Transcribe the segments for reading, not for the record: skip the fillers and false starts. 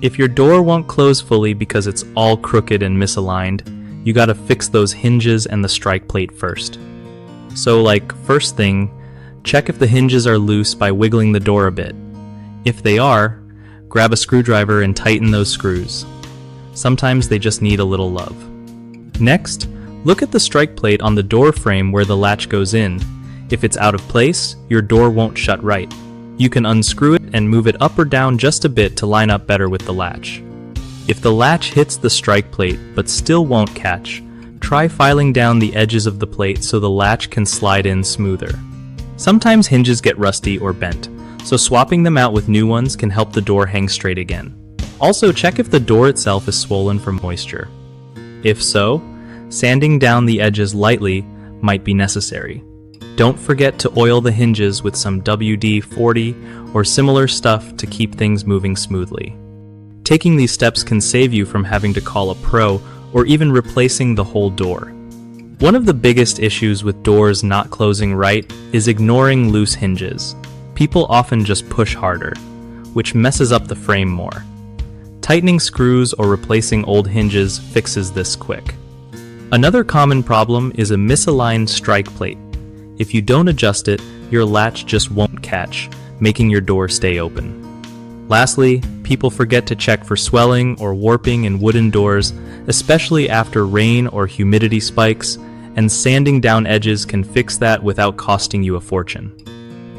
If your door won't close fully because it's all crooked and misaligned, you gotta fix those hinges and the strike plate first. So first thing, check if the hinges are loose by wiggling the door a bit. If they are, grab a screwdriver and tighten those screws. Sometimes they just need a little love. Next, look at the strike plate on the door frame where the latch goes in. If it's out of place, your door won't shut right. You can unscrew it and move it up or down just a bit to line up better with the latch. If the latch hits the strike plate but still won't catch, try filing down the edges of the plate so the latch can slide in smoother. Sometimes hinges get rusty or bent, so swapping them out with new ones can help the door hang straight again. Also, check if the door itself is swollen from moisture. If so, sanding down the edges lightly might be necessary. Don't forget to oil the hinges with some WD-40 or similar stuff to keep things moving smoothly. Taking these steps can save you from having to call a pro or even replacing the whole door. One of the biggest issues with doors not closing right is ignoring loose hinges. People often just push harder, which messes up the frame more. Tightening screws or replacing old hinges fixes this quick. Another common problem is a misaligned strike plate. If you don't adjust it, your latch just won't catch, making your door stay open. Lastly, people forget to check for swelling or warping in wooden doors, especially after rain or humidity spikes, and sanding down edges can fix that without costing you a fortune.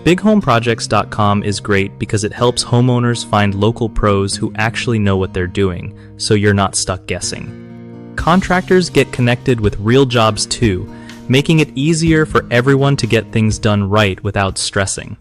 BigHomeProjects.com is great because it helps homeowners find local pros who actually know what they're doing, so you're not stuck guessing. Contractors get connected with real jobs too, making it easier for everyone to get things done right without stressing.